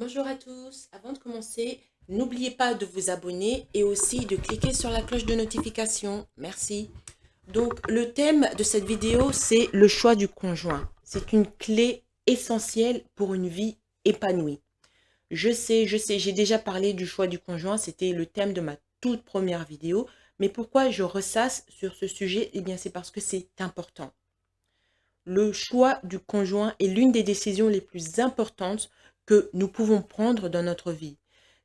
Bonjour à tous, avant de commencer, n'oubliez pas de vous abonner et aussi de cliquer sur la cloche de notification. Merci. Donc, le thème de cette vidéo, c'est le choix du conjoint. C'est une clé essentielle pour une vie épanouie. Je sais, j'ai déjà parlé du choix du conjoint, c'était le thème de ma toute première vidéo. Mais pourquoi je ressasse sur ce sujet? Eh bien, c'est parce que c'est important. Le choix du conjoint est l'une des décisions les plus importantes que nous pouvons prendre dans notre vie.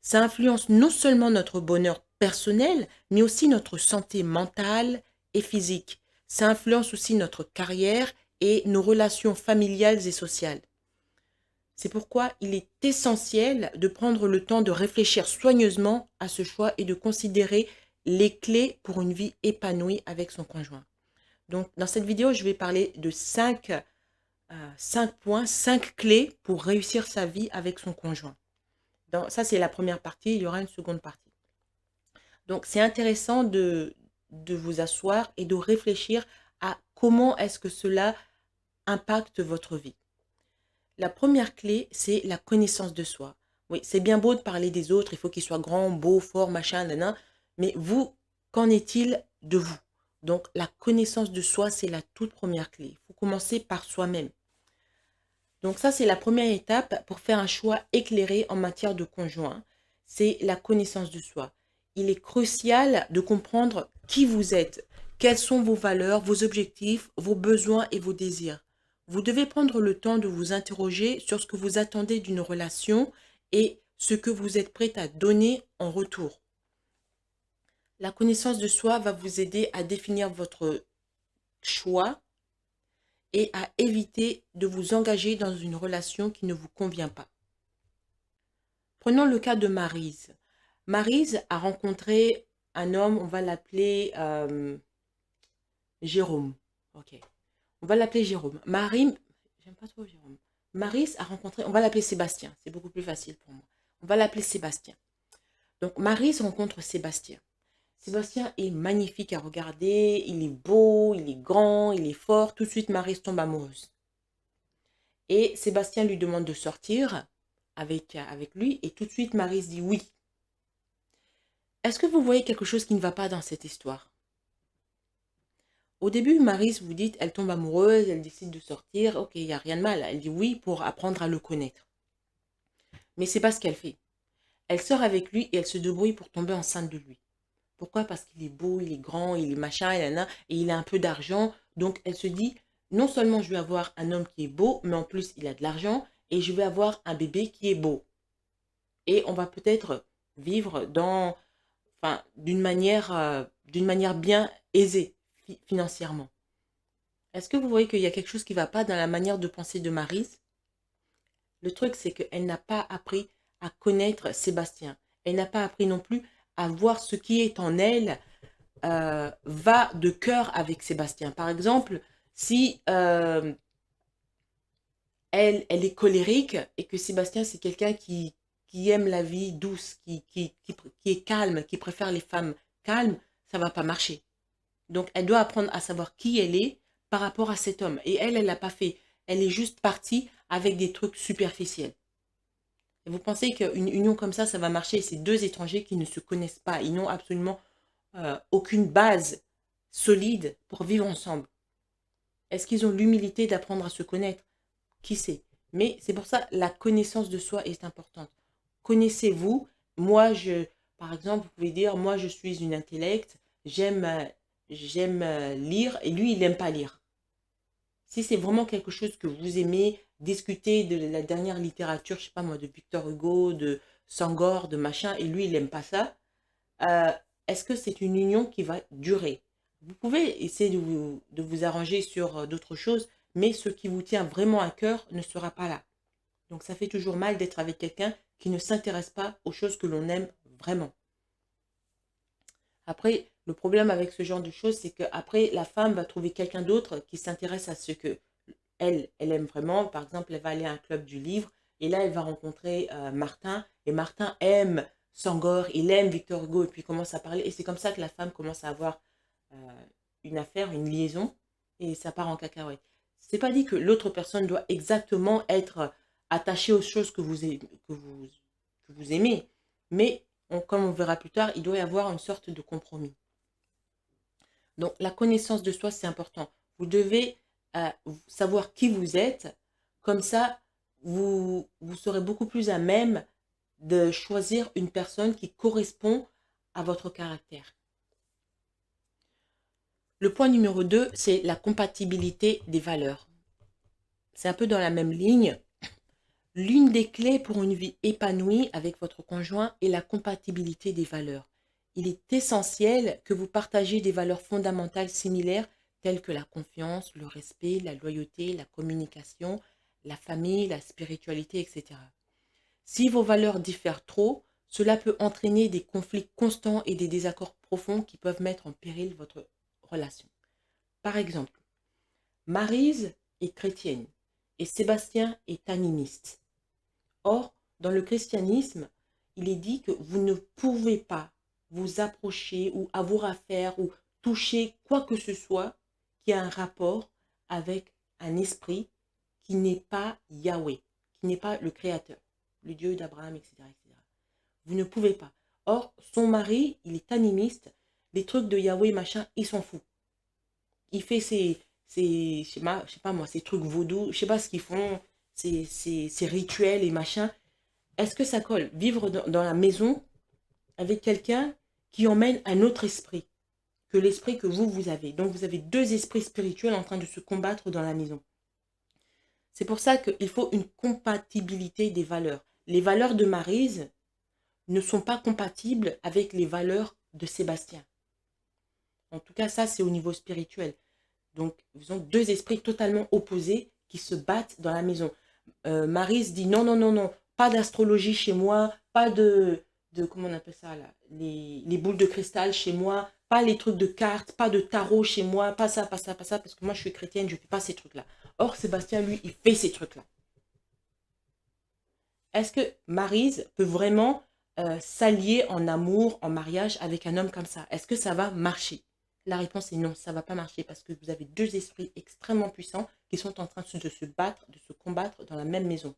Ça influence non seulement notre bonheur personnel, mais aussi notre santé mentale et physique. Ça influence aussi notre carrière et nos relations familiales et sociales. C'est pourquoi il est essentiel de prendre le temps de réfléchir soigneusement à ce choix et de considérer les clés pour une vie épanouie avec son conjoint. Donc, dans cette vidéo, je vais parler de 5 points, 5 clés pour réussir sa vie avec son conjoint. Ça, c'est la première partie. Il y aura une seconde partie. Donc, c'est intéressant de vous asseoir et de réfléchir à comment est-ce que cela impacte votre vie. La première clé, c'est la connaissance de soi. Oui, c'est bien beau de parler des autres. Il faut qu'ils soient grands, beaux, forts, machin, nanan. Mais vous, qu'en est-il de vous? Donc, la connaissance de soi, c'est la toute première clé. Il faut commencer par soi-même. Donc ça, c'est la première étape pour faire un choix éclairé en matière de conjoint. C'est la connaissance de soi. Il est crucial de comprendre qui vous êtes, quelles sont vos valeurs, vos objectifs, vos besoins et vos désirs. Vous devez prendre le temps de vous interroger sur ce que vous attendez d'une relation et ce que vous êtes prêt à donner en retour. La connaissance de soi va vous aider à définir votre choix et à éviter de vous engager dans une relation qui ne vous convient pas. Prenons le cas de Maryse. Maryse a rencontré un homme, on va l'appeler Jérôme. Ok, on va l'appeler Jérôme. J'aime pas trop Jérôme. Maryse a rencontré, on va l'appeler Sébastien, c'est beaucoup plus facile pour moi. On va l'appeler Sébastien. Donc Maryse rencontre Sébastien. Sébastien est magnifique à regarder, il est beau, il est grand, il est fort. Tout de suite, Maryse tombe amoureuse. Et Sébastien lui demande de sortir avec lui et tout de suite, Maryse dit oui. Est-ce que vous voyez quelque chose qui ne va pas dans cette histoire? Au début, Maryse, vous dites, elle tombe amoureuse, elle décide de sortir. Ok, il n'y a rien de mal. Elle dit oui pour apprendre à le connaître. Mais c'est pas ce qu'elle fait. Elle sort avec lui et elle se débrouille pour tomber enceinte de lui. Pourquoi? Parce qu'il est beau, il est grand, il est machin, et il a un peu d'argent. Donc elle se dit, non seulement je vais avoir un homme qui est beau, mais en plus il a de l'argent et je vais avoir un bébé qui est beau. Et on va peut-être vivre d'une manière bien aisée financièrement. Est-ce que vous voyez qu'il y a quelque chose qui ne va pas dans la manière de penser de Maryse? Le truc, c'est qu'elle n'a pas appris à connaître Sébastien. Elle n'a pas appris non plus à voir ce qui est en elle va de cœur avec Sébastien. Par exemple, si elle est colérique et que Sébastien, c'est quelqu'un qui aime la vie douce, qui est calme, qui préfère les femmes calmes, ça va pas marcher. Donc, elle doit apprendre à savoir qui elle est par rapport à cet homme. Et elle l'a pas fait. Elle est juste partie avec des trucs superficiels. Et vous pensez qu'une union comme ça va marcher? C'est deux étrangers qui ne se connaissent pas. Ils n'ont absolument aucune base solide pour vivre ensemble. Est-ce qu'ils ont l'humilité d'apprendre à se connaître? Qui sait? Mais c'est pour ça la connaissance de soi est importante. Connaissez-vous. Moi, par exemple, vous pouvez dire, moi, je suis une intellect, j'aime lire, et lui, il n'aime pas lire. Si c'est vraiment quelque chose que vous aimez, discuter de la dernière littérature, je sais pas moi, de Victor Hugo, de Senghor, de machin, et lui, il n'aime pas ça, euh, est-ce que c'est une union qui va durer? Vous pouvez essayer de vous arranger sur d'autres choses, mais ce qui vous tient vraiment à cœur ne sera pas là. Donc ça fait toujours mal d'être avec quelqu'un qui ne s'intéresse pas aux choses que l'on aime vraiment. Après, le problème avec ce genre de choses, c'est qu'après, la femme va trouver quelqu'un d'autre qui s'intéresse à ce que elle aime vraiment. Par exemple, elle va aller à un club du livre et là, elle va rencontrer Martin. Et Martin aime Senghor, il aime Victor Hugo et puis il commence à parler. Et c'est comme ça que la femme commence à avoir une affaire, une liaison et ça part en cacahuète. C'est pas dit que l'autre personne doit exactement être attaché aux choses que vous aimez. Mais, comme on verra plus tard, il doit y avoir une sorte de compromis. Donc, la connaissance de soi, c'est important. Vous devez savoir qui vous êtes. Comme ça, vous serez beaucoup plus à même de choisir une personne qui correspond à votre caractère. Le point numéro 2, c'est la compatibilité des valeurs. C'est un peu dans la même ligne. L'une des clés pour une vie épanouie avec votre conjoint est la compatibilité des valeurs. Il est essentiel que vous partagiez des valeurs fondamentales similaires telles que la confiance, le respect, la loyauté, la communication, la famille, la spiritualité, etc. Si vos valeurs diffèrent trop, cela peut entraîner des conflits constants et des désaccords profonds qui peuvent mettre en péril votre relation. Par exemple, Maryse est chrétienne et Sébastien est animiste. Or, dans le christianisme, il est dit que vous ne pouvez pas vous approcher ou avoir affaire ou toucher quoi que ce soit qui a un rapport avec un esprit qui n'est pas Yahweh, qui n'est pas le Créateur, le Dieu d'Abraham, etc., etc. Vous ne pouvez pas. Or, son mari, il est animiste, les trucs de Yahweh, machin, il s'en fout. Il fait je sais pas moi, ces trucs vaudous, je sais pas ce qu'ils font, ces rituels et machin. Est-ce que ça colle? Vivre dans la maison avec quelqu'un qui emmène un autre esprit que l'esprit que vous avez. Donc, vous avez deux esprits spirituels en train de se combattre dans la maison. C'est pour ça qu'il faut une compatibilité des valeurs. Les valeurs de Maryse ne sont pas compatibles avec les valeurs de Sébastien. En tout cas, ça, c'est au niveau spirituel. Donc, ils ont deux esprits totalement opposés qui se battent dans la maison. Maryse dit non, non, non, non, pas d'astrologie chez moi, pas comment on appelle ça là, les boules de cristal chez moi, pas les trucs de cartes, pas de tarot chez moi, pas ça, pas ça, pas ça, parce que moi je suis chrétienne, je ne fais pas ces trucs-là. Or, Sébastien, lui, il fait ces trucs-là. Est-ce que Maryse peut vraiment s'allier en amour, en mariage avec un homme comme ça? Est-ce que ça va marcher? La réponse est non, ça ne va pas marcher parce que vous avez deux esprits extrêmement puissants qui sont en train de se battre, de se combattre dans la même maison.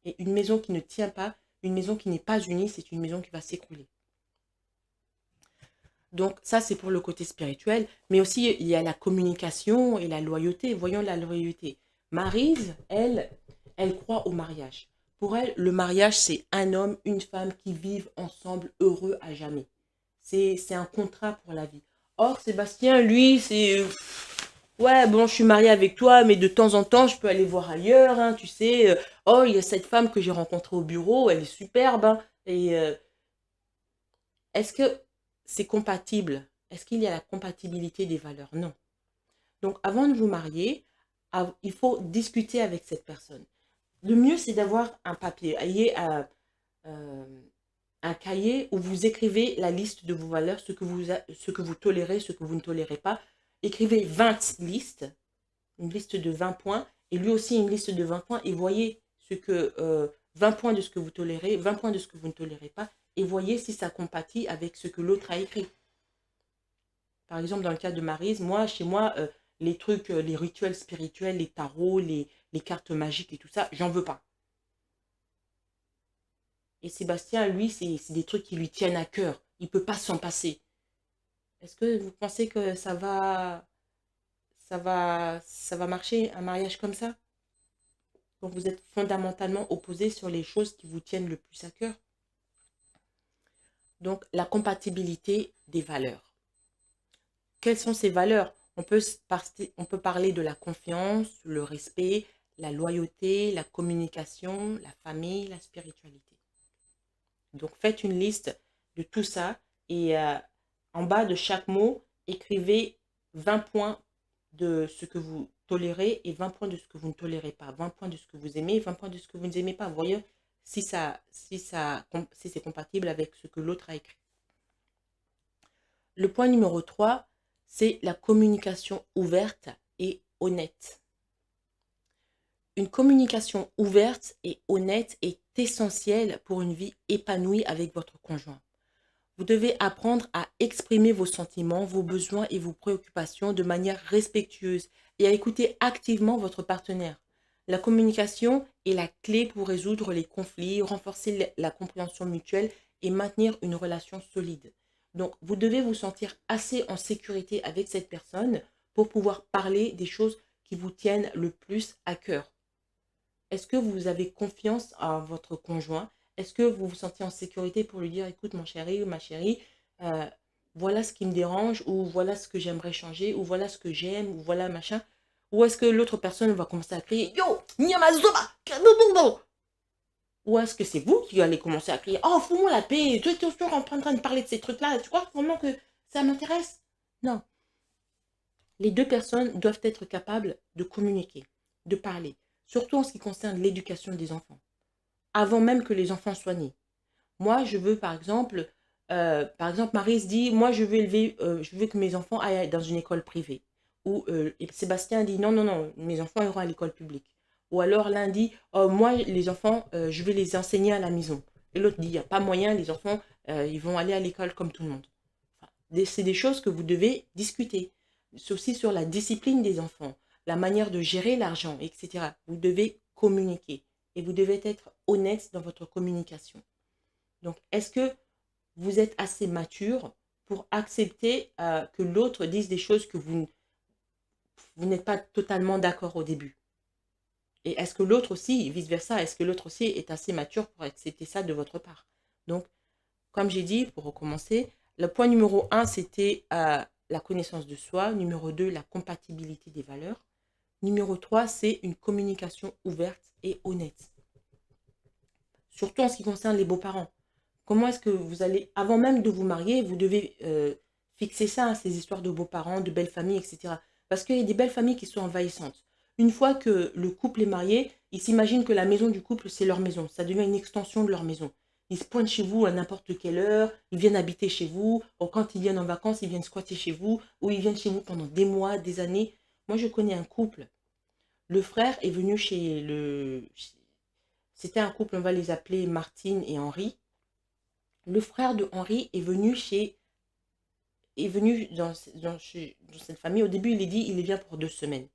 Et une maison qui ne tient pas, une maison qui n'est pas unie, c'est une maison qui va s'écrouler. Donc ça, c'est pour le côté spirituel, mais aussi il y a la communication et la loyauté. Voyons la loyauté. Maryse, elle croit au mariage. Pour elle, le mariage, c'est un homme, une femme qui vivent ensemble heureux à jamais. C'est un contrat pour la vie. Or, Sébastien, lui, c'est... Ouais, bon, je suis mariée avec toi, mais de temps en temps, je peux aller voir ailleurs, hein, tu sais. Oh, il y a cette femme que j'ai rencontrée au bureau, elle est superbe, hein, et est-ce que c'est compatible? Est-ce qu'il y a la compatibilité des valeurs? Non. Donc, avant de vous marier, il faut discuter avec cette personne. Le mieux, c'est d'avoir un papier. Ayez un cahier où vous écrivez la liste de vos valeurs, ce que vous tolérez, ce que vous ne tolérez pas. Écrivez 20 listes, une liste de 20 points, et lui aussi une liste de 20 points, et voyez 20 points de ce que vous tolérez, 20 points de ce que vous ne tolérez pas, et voyez si ça compatit avec ce que l'autre a écrit. Par exemple, dans le cas de Maryse, chez moi, les trucs, les rituels spirituels, les tarots, les cartes magiques et tout ça, j'en veux pas. Et Sébastien, lui, c'est des trucs qui lui tiennent à cœur. Il ne peut pas s'en passer. Est-ce que vous pensez que ça va marcher, un mariage comme ça? Donc vous êtes fondamentalement opposés sur les choses qui vous tiennent le plus à cœur. Donc la compatibilité des valeurs. Quelles sont ces valeurs? On peut parler de la confiance, le respect, la loyauté, la communication, la famille, la spiritualité. Donc faites une liste de tout ça et en bas de chaque mot, écrivez 20 points de ce que vous tolérez et 20 points de ce que vous ne tolérez pas. 20 points de ce que vous aimez et 20 points de ce que vous n'aimez pas. Vous voyez si c'est compatible avec ce que l'autre a écrit. Le point numéro 3, c'est la communication ouverte et honnête. Une communication ouverte et honnête est essentielle pour une vie épanouie avec votre conjoint. Vous devez apprendre à exprimer vos sentiments, vos besoins et vos préoccupations de manière respectueuse et à écouter activement votre partenaire. La communication est la clé pour résoudre les conflits, renforcer la compréhension mutuelle et maintenir une relation solide. Donc, vous devez vous sentir assez en sécurité avec cette personne pour pouvoir parler des choses qui vous tiennent le plus à cœur. Est-ce que vous avez confiance en votre conjoint? Est-ce que vous vous sentez en sécurité pour lui dire, écoute mon chéri ou ma chérie, euh, voilà ce qui me dérange, ou voilà ce que j'aimerais changer, ou voilà ce que j'aime, ou voilà machin. Ou est-ce que l'autre personne va commencer à crier, yo, Nyamazoba, kadododo. Ou est-ce que c'est vous qui allez commencer à crier, oh, fous-moi la paix, tu es toujours en train de parler de ces trucs-là, tu crois vraiment que ça m'intéresse? Non. Les deux personnes doivent être capables de communiquer, de parler, surtout en ce qui concerne l'éducation des enfants, avant même que les enfants soient nés. Moi, je veux, par exemple, Marie se dit, moi, je veux que mes enfants aillent dans une école privée. Ou et Sébastien dit, non, non, non, mes enfants iront à l'école publique. Ou alors l'un dit, oh, moi, les enfants, je vais les enseigner à la maison. Et l'autre dit, il n'y a pas moyen, les enfants, ils vont aller à l'école comme tout le monde. Enfin, c'est des choses que vous devez discuter. C'est aussi sur la discipline des enfants, la manière de gérer l'argent, etc. Vous devez communiquer et vous devez être honnête dans votre communication. Donc, est-ce que vous êtes assez mature pour accepter que l'autre dise des choses que vous n'êtes pas totalement d'accord au début? Et est-ce que l'autre aussi, vice-versa, est-ce que l'autre aussi est assez mature pour accepter ça de votre part? Donc, comme j'ai dit, pour recommencer, le point numéro 1, c'était la connaissance de soi. Numéro 2, la compatibilité des valeurs. Numéro 3, c'est une communication ouverte et honnête. Surtout en ce qui concerne les beaux-parents. Comment est-ce que vous allez, avant même de vous marier, vous devez fixer ça, hein, ces histoires de beaux-parents, de belles familles, etc. Parce qu'il y a des belles familles qui sont envahissantes. Une fois que le couple est marié, ils s'imaginent que la maison du couple, c'est leur maison. Ça devient une extension de leur maison. Ils se pointent chez vous à n'importe quelle heure, ils viennent habiter chez vous, ou quand ils viennent en vacances, ils viennent squatter chez vous, ou ils viennent chez vous pendant des mois, des années. Moi, je connais un couple. Le frère est venu chez le... C'était un couple, on va les appeler Martine et Henri. Le frère de Henri est venu dans cette famille. Au début, il est dit, il est bien pour 2 semaines.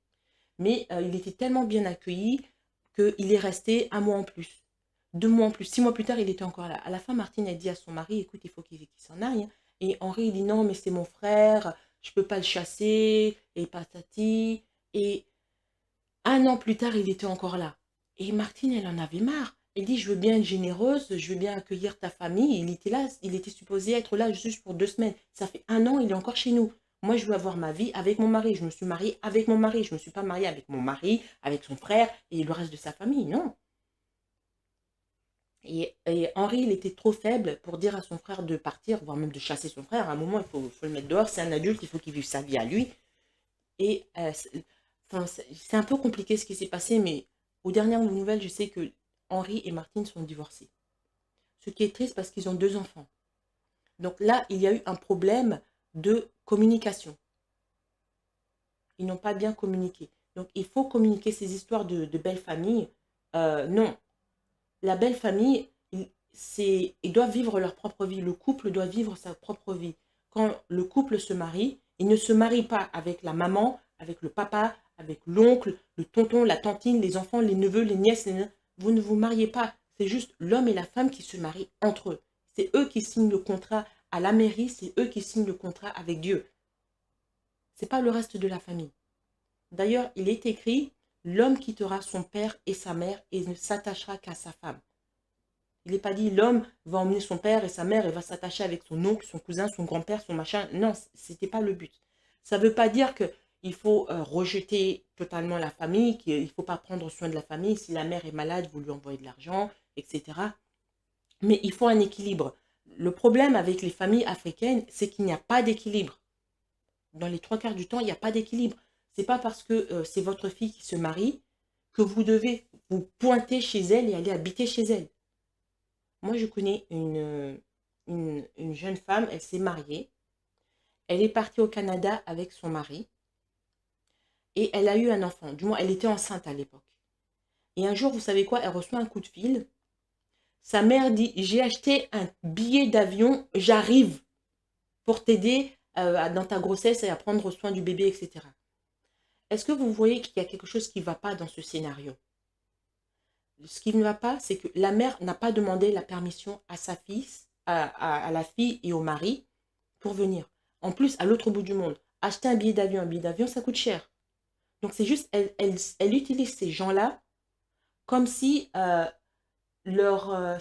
Mais il était tellement bien accueilli qu'il est resté un mois en plus. 2 mois en plus. 6 mois plus tard, il était encore là. À la fin, Martine a dit à son mari, écoute, il faut qu'il s'en aille, hein. Et Henri, il dit, non, mais c'est mon frère, je ne peux pas le chasser, et patati. Et un an plus tard, il était encore là. Et Martine, elle en avait marre. Elle dit, je veux bien être généreuse, je veux bien accueillir ta famille. Il était là, il était supposé être là juste pour 2 semaines. Ça fait un an, il est encore chez nous. Moi, je veux avoir ma vie avec mon mari. Je me suis mariée avec mon mari. Je ne me suis pas mariée avec mon mari, avec son frère et le reste de sa famille. Non. Et Henri, il était trop faible pour dire à son frère de partir, voire même de chasser son frère. À un moment, il faut le mettre dehors. C'est un adulte, il faut qu'il vive sa vie à lui. Et enfin, c'est un peu compliqué ce qui s'est passé, mais aux dernières nouvelles, je sais que Henri et Martine sont divorcés. Ce qui est triste parce qu'ils ont 2 enfants. Donc là, il y a eu un problème de communication. Ils n'ont pas bien communiqué. Donc il faut communiquer ces histoires de belles familles. Non, la belle famille, ils doivent vivre leur propre vie. Le couple doit vivre sa propre vie. Quand le couple se marie, il ne se marie pas avec la maman, avec le papa, avec l'oncle, le tonton, la tantine, les enfants, les neveux, les nièces. Vous ne vous mariez pas. C'est juste l'homme et la femme qui se marient entre eux. C'est eux qui signent le contrat à la mairie, c'est eux qui signent le contrat avec Dieu. C'est pas le reste de la famille. D'ailleurs, il est écrit, l'homme quittera son père et sa mère et ne s'attachera qu'à sa femme. Il n'est pas dit l'homme va emmener son père et sa mère et va s'attacher avec son oncle, son cousin, son grand-père, son machin. Non, ce n'était pas le but. Ça ne veut pas dire qu'il faut rejeter totalement la famille, qu'il ne faut pas prendre soin de la famille. Si la mère est malade, vous lui envoyez de l'argent, etc. Mais il faut un équilibre. Le problème avec les familles africaines, c'est qu'il n'y a pas d'équilibre. Dans les 3 quarts du temps, il n'y a pas d'équilibre. Ce n'est pas parce que c'est votre fille qui se marie que vous devez vous pointer chez elle et aller habiter chez elle. Moi, je connais une jeune femme, elle s'est mariée. Elle est partie au Canada avec son mari. Et elle a eu un enfant. Du moins, elle était enceinte à l'époque. Et un jour, vous savez quoi? Elle reçoit un coup de fil. Sa mère dit, j'ai acheté un billet d'avion, j'arrive pour t'aider dans ta grossesse et à prendre soin du bébé, etc. Est-ce que vous voyez qu'il y a quelque chose qui ne va pas dans ce scénario? ce qui ne va pas, c'est que la mère n'a pas demandé la permission à sa fille, à la fille et au mari pour venir. En plus, à l'autre bout du monde, acheter un billet d'avion, ça coûte cher. Donc c'est juste, elle utilise ces gens-là comme si, leur,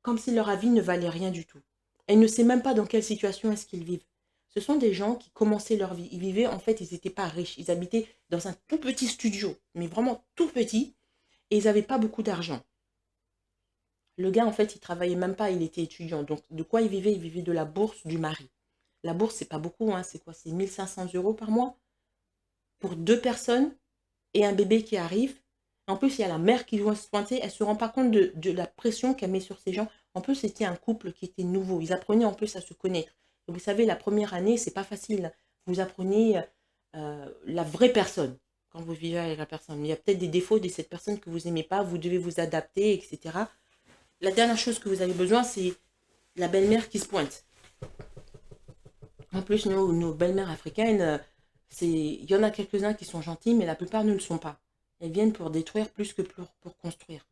comme si leur avis ne valait rien du tout. Elle ne sait même pas dans quelle situation est-ce qu'ils vivent. Ce sont des gens qui commençaient leur vie. Ils vivaient, en fait, ils n'étaient pas riches. Ils habitaient dans un tout petit studio, mais vraiment tout petit, et ils n'avaient pas beaucoup d'argent. Le gars, en fait, il travaillait même pas, il était étudiant. Donc, de quoi il vivait? Il vivait de la bourse du mari. La bourse, c'est pas beaucoup, hein. C'est quoi? C'est 1 500 € par mois pour 2 personnes et un bébé qui arrive. En plus, il y a la mère qui doit se pointer. Elle ne se rend pas compte de la pression qu'elle met sur ces gens. En plus, c'était un couple qui était nouveau. Ils apprenaient en plus à se connaître. Et vous savez, la première année, c'est pas facile. Vous apprenez la vraie personne quand vous vivez avec la personne. Il y a peut-être des défauts de cette personne que vous n'aimez pas. Vous devez vous adapter, etc. La dernière chose que vous avez besoin, c'est la belle-mère qui se pointe. En plus, nos belles-mères africaines, il y en a quelques-uns qui sont gentils, mais la plupart ne le sont pas. Elles viennent pour détruire plus que pour construire.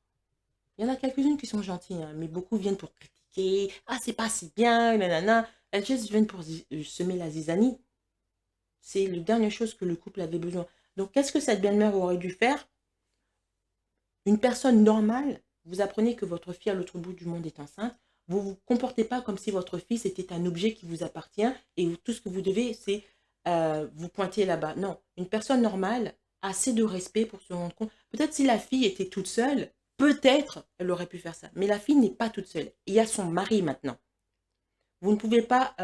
Il y en a quelques-unes qui sont gentilles, hein, mais beaucoup viennent pour critiquer. Ah, c'est pas si bien, nanana. Elles juste viennent pour semer la zizanie. C'est la dernière chose que le couple avait besoin. Donc, qu'est-ce que cette belle-mère aurait dû faire? Une personne normale, vous apprenez que votre fille à l'autre bout du monde est enceinte, vous ne vous comportez pas comme si votre fils était un objet qui vous appartient et tout ce que vous devez, c'est vous pointer là-bas. Non, une personne normale a assez de respect pour se rendre compte. Peut-être si la fille était toute seule, peut-être elle aurait pu faire ça. Mais la fille n'est pas toute seule. Il y a son mari maintenant. Vous ne pouvez pas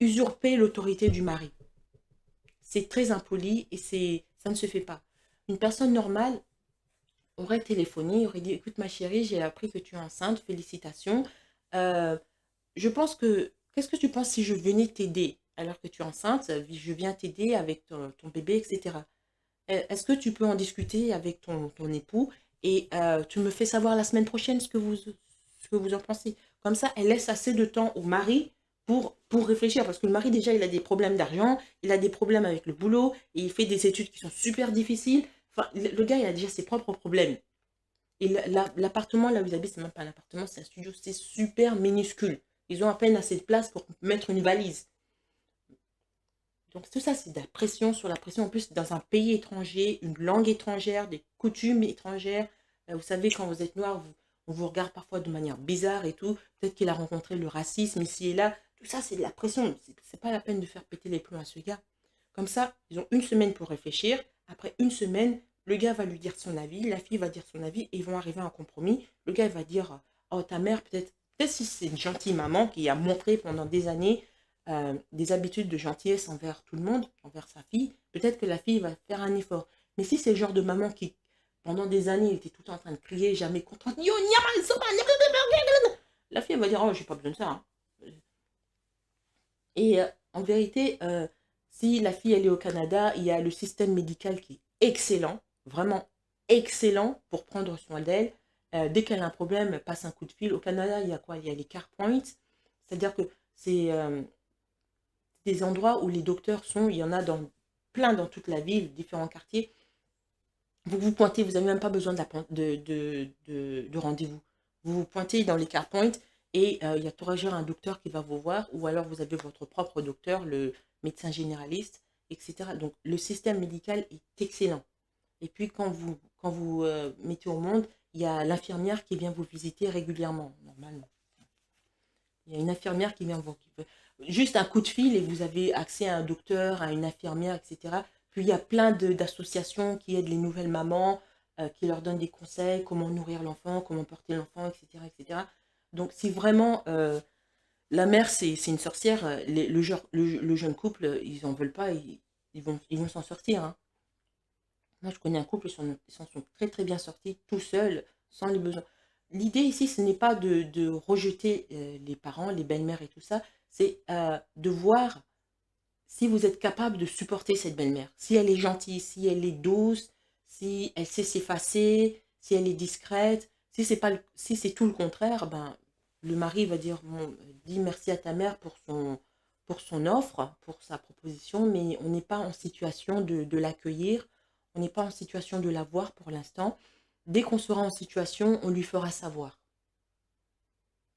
usurper l'autorité du mari. C'est très impoli et ça ne se fait pas. Une personne normale aurait téléphoné, aurait dit, écoute ma chérie, j'ai appris que tu es enceinte, félicitations. Euh, je pense que, qu'est-ce que tu penses si je venais t'aider alors que tu es enceinte, je viens t'aider avec ton bébé, etc. Est-ce que tu peux en discuter avec ton époux et tu me fais savoir la semaine prochaine ce que vous en pensez. Comme ça, elle laisse assez de temps au mari pour réfléchir, parce que le mari, déjà, il a des problèmes d'argent, il a des problèmes avec le boulot, et il fait des études qui sont super difficiles. Enfin, le gars, il a déjà ses propres problèmes. Et l'appartement, là où ils habitent, c'est même pas un appartement, c'est un studio, c'est super minuscule. Ils ont à peine assez de place pour mettre une valise. Donc tout ça, c'est de la pression sur la pression. En plus, dans un pays étranger, une langue étrangère, des coutumes étrangères. Vous savez, quand vous êtes noir, on vous regarde parfois de manière bizarre et tout. Peut-être qu'il a rencontré le racisme ici et là. Tout ça, c'est de la pression. C'est pas la peine de faire péter les plombs à ce gars. Comme ça, ils ont une semaine pour réfléchir. Après une semaine, le gars va lui dire son avis, la fille va dire son avis et ils vont arriver à un compromis. Le gars va dire, oh ta mère, peut-être si c'est une gentille maman qui a montré pendant des années des habitudes de gentillesse envers tout le monde, envers sa fille, peut-être que la fille va faire un effort. Mais si c'est le genre de maman qui, pendant des années, était tout le temps en train de crier, jamais contente, la fille elle va dire, oh, j'ai pas besoin de ça, hein. Et en vérité, si la fille elle est au Canada, il y a le système médical qui est excellent, vraiment excellent pour prendre soin d'elle. Dès qu'elle a un problème, elle passe un coup de fil. Au Canada, il y a quoi? Il y a les CarePoints, c'est-à-dire que c'est des endroits où les docteurs sont, il y en a plein dans toute la ville, différents quartiers. Vous vous pointez, vous n'avez même pas besoin de rendez-vous. Vous vous pointez dans les CarePoints et il y a toujours un docteur qui va vous voir, ou alors vous avez votre propre docteur, le médecin généraliste, etc. Donc le système médical est excellent. Et puis quand vous mettez au monde, il y a l'infirmière qui vient vous visiter régulièrement, normalement. Il y a une infirmière qui vient vous... Juste un coup de fil et vous avez accès à un docteur, à une infirmière, etc. Puis il y a plein d'associations qui aident les nouvelles mamans, qui leur donnent des conseils, comment nourrir l'enfant, comment porter l'enfant, etc., etc. Donc si vraiment la mère c'est une sorcière, le jeune couple, ils n'en veulent pas, ils vont s'en sortir, hein. Moi je connais un couple, ils s'en sont très très bien sortis, tout seuls, sans les besoins. L'idée ici, ce n'est pas de rejeter les parents, les belles-mères et tout ça, c'est de voir si vous êtes capable de supporter cette belle-mère. Si elle est gentille, si elle est douce, si elle sait s'effacer, si elle est discrète. Si c'est tout le contraire, ben, le mari va dire, bon, dis merci à ta mère pour son offre, pour sa proposition, mais on n'est pas en situation de l'accueillir, on n'est pas en situation de la voir pour l'instant. Dès qu'on sera en situation, on lui fera savoir.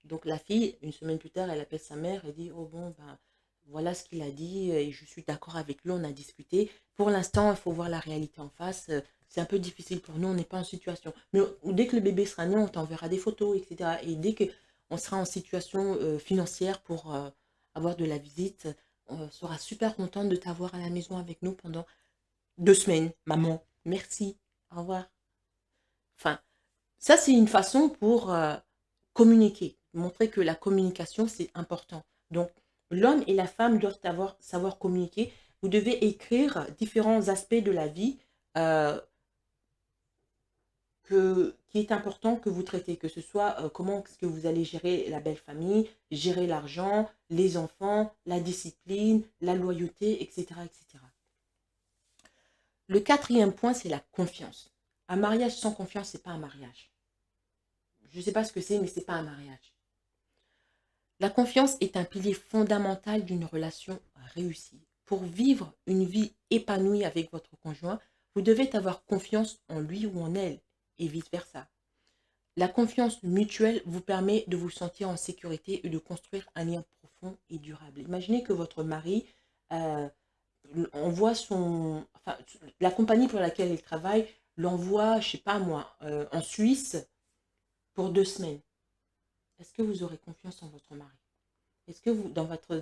Donc la fille, une semaine plus tard, elle appelle sa mère et dit, oh bon, ben, voilà ce qu'il a dit et je suis d'accord avec lui, on a discuté. Pour l'instant, il faut voir la réalité en face. C'est un peu difficile pour nous, on n'est pas en situation. Mais dès que le bébé sera né, on t'enverra des photos, etc. Et dès qu'on sera en situation financière pour avoir de la visite, on sera super contente de t'avoir à la maison avec nous pendant 2 semaines. Maman, merci, au revoir. Enfin, ça, c'est une façon pour communiquer, montrer que la communication, c'est important. Donc, l'homme et la femme doivent savoir communiquer. Vous devez écrire différents aspects de la vie euh, qui est important que vous traitez, que ce soit comment est-ce que vous allez gérer la belle famille, gérer l'argent, les enfants, la discipline, la loyauté, etc., etc. Le quatrième point, c'est la confiance. Un mariage sans confiance, c'est pas un mariage. Je ne sais pas ce que c'est, mais ce n'est pas un mariage. La confiance est un pilier fondamental d'une relation réussie. Pour vivre une vie épanouie avec votre conjoint, vous devez avoir confiance en lui ou en elle, et vice-versa. La confiance mutuelle vous permet de vous sentir en sécurité et de construire un lien profond et durable. Imaginez que votre mari euh, envoie enfin, la compagnie pour laquelle il travaille l'envoie, je ne sais pas moi, en Suisse pour 2 semaines. Est-ce que vous aurez confiance en votre mari? Est-ce que vous, dans votre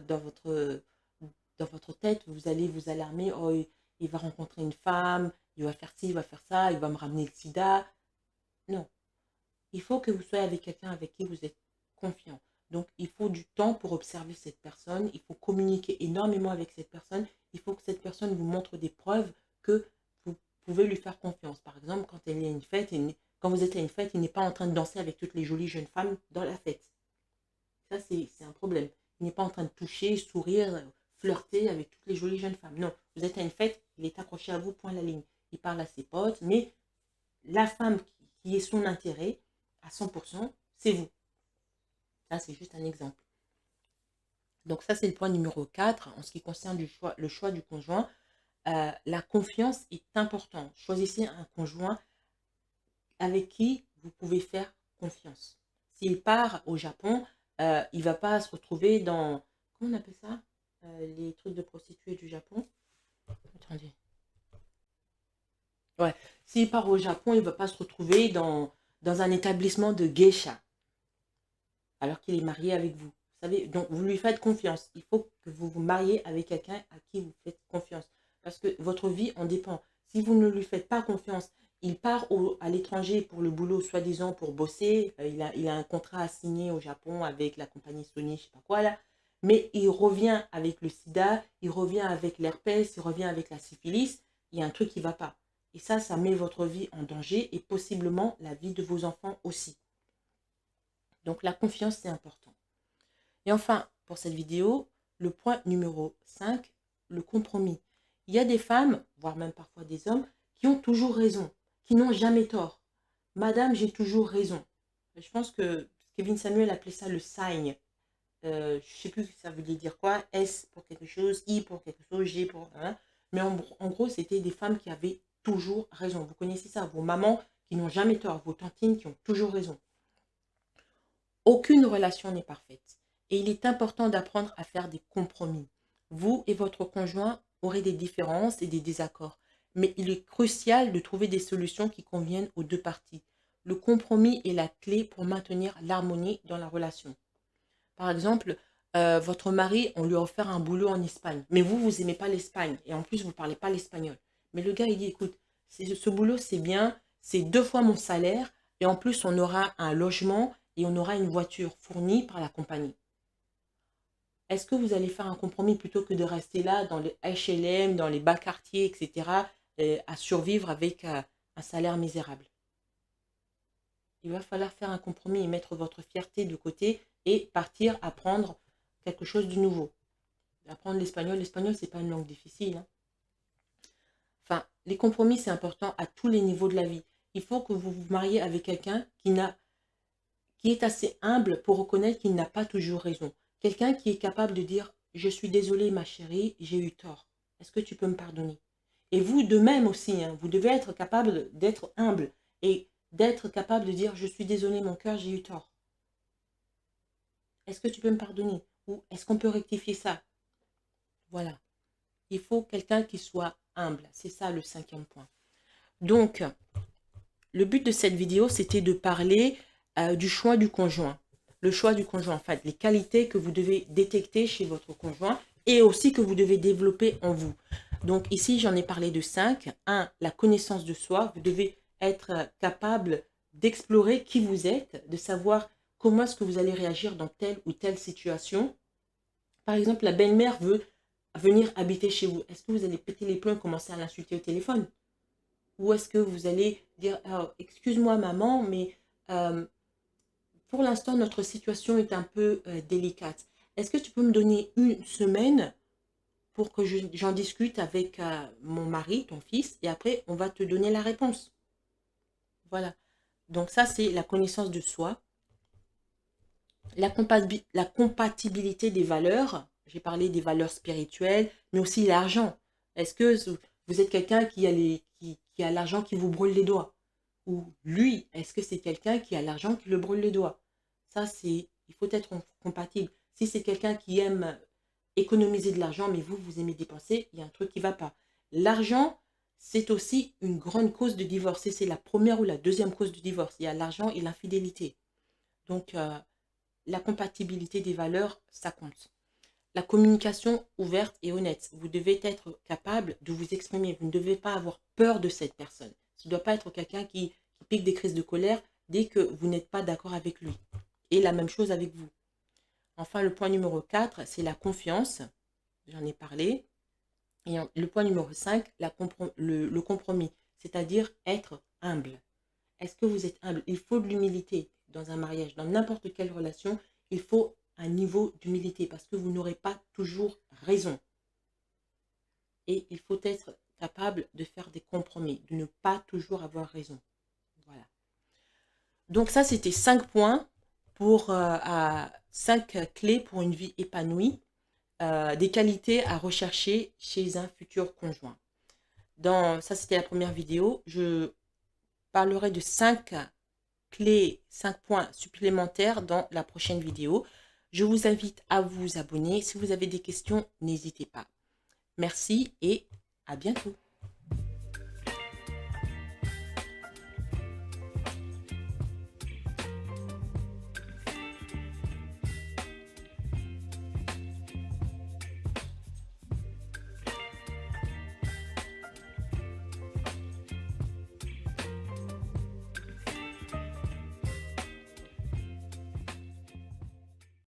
tête, vous allez vous alarmer, oh, il va rencontrer une femme, il va faire ci, il va faire ça, il va me ramener le sida? Non. Il faut que vous soyez avec quelqu'un avec qui vous êtes confiant. Donc, il faut du temps pour observer cette personne. Il faut communiquer énormément avec cette personne. Il faut que cette personne vous montre des preuves que vous pouvez lui faire confiance. Par exemple, quand elle est à une fête, quand vous êtes à une fête, il n'est pas en train de danser avec toutes les jolies jeunes femmes dans la fête. Ça, c'est un problème. Il n'est pas en train de toucher, sourire, flirter avec toutes les jolies jeunes femmes. Non, vous êtes à une fête, il est accroché à vous, point à la ligne. Il parle à ses potes, mais la femme qui est son intérêt, à 100%, c'est vous. Ça, c'est juste un exemple. Donc ça, c'est le point numéro 4 en ce qui concerne le choix du conjoint. La confiance est importante. Choisissez un conjoint avec qui vous pouvez faire confiance. S'il part au Japon, il ne va pas se retrouver dans... Comment on appelle ça? Les trucs de prostituées du Japon. Attendez. Ouais. S'il part au Japon, il ne va pas se retrouver dans un établissement de geisha, alors qu'il est marié avec vous. Vous savez, donc vous lui faites confiance. Il faut que vous vous mariez avec quelqu'un à qui vous faites confiance. Parce que votre vie en dépend. Si vous ne lui faites pas confiance, il part à l'étranger pour le boulot, soi-disant pour bosser. Il a un contrat à signer au Japon avec la compagnie Sony, je ne sais pas quoi là. Mais il revient avec le sida, il revient avec l'herpès, il revient avec la syphilis. Il y a un truc qui ne va pas. Et ça met votre vie en danger et possiblement la vie de vos enfants aussi. Donc la confiance, c'est important. Et enfin, pour cette vidéo, le point numéro 5, le compromis. Il y a des femmes, voire même parfois des hommes, qui ont toujours raison, qui n'ont jamais tort. Madame, j'ai toujours raison. Je pense que Kevin Samuel appelait ça le signe. Je ne sais plus ça voulait dire quoi. S pour quelque chose, I pour quelque chose, G pour... Hein. Mais en gros, c'était des femmes qui avaient toujours raison. Vous connaissez ça, vos mamans qui n'ont jamais tort, vos tantines qui ont toujours raison. Aucune relation n'est parfaite et il est important d'apprendre à faire des compromis. Vous et votre conjoint aurez des différences et des désaccords, mais il est crucial de trouver des solutions qui conviennent aux deux parties. Le compromis est la clé pour maintenir l'harmonie dans la relation. Par exemple, votre mari, on lui a offert un boulot en Espagne, mais vous n'aimez pas l'Espagne et en plus, vous ne parlez pas l'espagnol. Mais le gars, il dit, écoute, ce boulot, c'est bien, c'est 2 fois mon salaire et en plus, on aura un logement et on aura une voiture fournie par la compagnie. Est-ce que vous allez faire un compromis plutôt que de rester là dans les HLM, dans les bas quartiers, etc., à survivre avec un salaire misérable? Il va falloir faire un compromis et mettre votre fierté de côté et partir apprendre quelque chose de nouveau. Apprendre l'espagnol, ce n'est pas une langue difficile. Hein. Enfin, les compromis, c'est important à tous les niveaux de la vie. Il faut que vous vous mariez avec quelqu'un qui est assez humble pour reconnaître qu'il n'a pas toujours raison. Quelqu'un qui est capable de dire « Je suis désolée ma chérie, j'ai eu tort. Est-ce que tu peux me pardonner ?» Et vous de même aussi, hein, vous devez être capable d'être humble et d'être capable de dire « Je suis désolé, mon cœur, j'ai eu tort. Est-ce que tu peux me pardonner ?» Ou « Est-ce qu'on peut rectifier ça ?» Voilà. Il faut quelqu'un qui soit humble. C'est ça le 5e point. Donc, le but de cette vidéo, c'était de parler du choix du conjoint. Le choix du conjoint, en fait, les qualités que vous devez détecter chez votre conjoint et aussi que vous devez développer en vous. Donc ici, j'en ai parlé de 5. 1, la connaissance de soi. Vous devez être capable d'explorer qui vous êtes, de savoir comment est-ce que vous allez réagir dans telle ou telle situation. Par exemple, la belle-mère veut venir habiter chez vous. Est-ce que vous allez péter les plombs et commencer à l'insulter au téléphone? Ou est-ce que vous allez dire oh, « Excuse-moi maman, mais pour l'instant, notre situation est un peu délicate. Est-ce que tu peux me donner une semaine pour que j'en discute avec mon mari, ton fils, et après, on va te donner la réponse. » Voilà. Donc ça, c'est la connaissance de soi. La compatibilité des valeurs. J'ai parlé des valeurs spirituelles, mais aussi l'argent. Est-ce que vous êtes quelqu'un qui a l'argent qui vous brûle les doigts? Ou lui, est-ce que c'est quelqu'un qui a l'argent qui le brûle les doigts? Ça, il faut être compatible. Si c'est quelqu'un qui aime économiser de l'argent, mais vous aimez dépenser, il y a un truc qui ne va pas. L'argent, c'est aussi une grande cause de divorce. C'est la première ou la deuxième cause de divorce. Il y a l'argent et l'infidélité. Donc, la compatibilité des valeurs, ça compte. La communication ouverte et honnête. Vous devez être capable de vous exprimer. Vous ne devez pas avoir peur de cette personne. Ce ne doit pas être quelqu'un qui pique des crises de colère dès que vous n'êtes pas d'accord avec lui. Et la même chose avec vous. Enfin, le point numéro 4, c'est la confiance. J'en ai parlé. Et le point numéro 5, le compromis. C'est-à-dire être humble. Est-ce que vous êtes humble? Il faut de l'humilité dans un mariage. Dans n'importe quelle relation, il faut un niveau d'humilité parce que vous n'aurez pas toujours raison. Et il faut être capable de faire des compromis, de ne pas toujours avoir raison. Voilà. Donc ça, c'était 5 points pour 5 clés pour une vie épanouie, des qualités à rechercher chez un futur conjoint. Ça, c'était la première vidéo. Je parlerai de 5 clés, 5 points supplémentaires dans la prochaine vidéo. Je vous invite à vous abonner. Si vous avez des questions, n'hésitez pas. Merci et à bientôt.